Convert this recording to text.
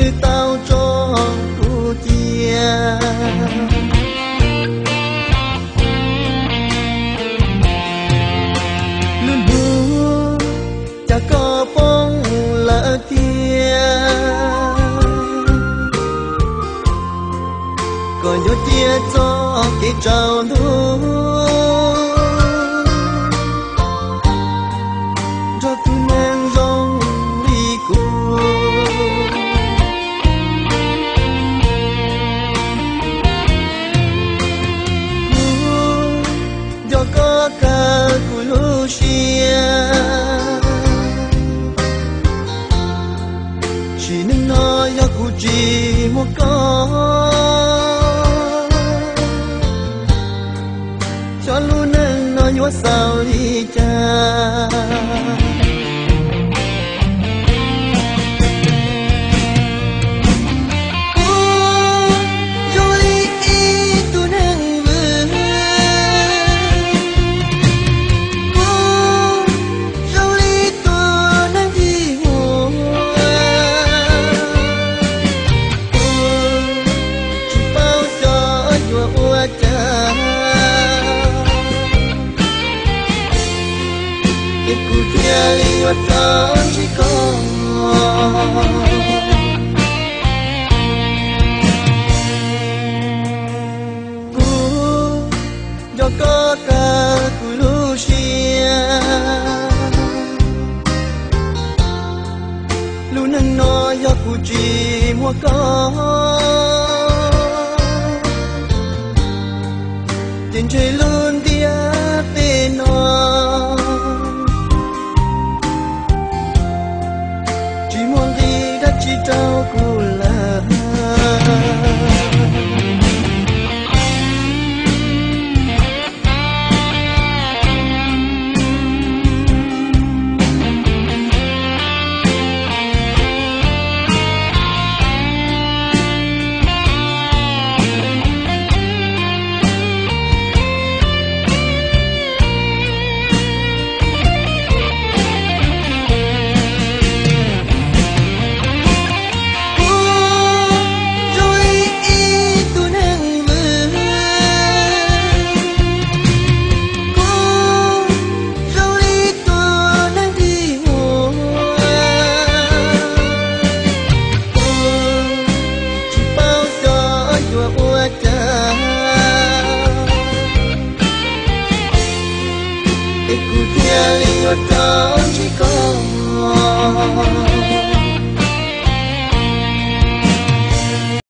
nữ tao cho cô chia luôn hứa cha có phong lỡ kia còn nhớ chia cho cái trào luôn chỉ nên nói cho cô chỉ một câu cho luôn nên nói nhớ sao đi cha lihat janji kau ku jaga ku lucia lu nang no ya ku ji mo kau tin chơi luôn dia te no chỉ trao cô là lihat janji kau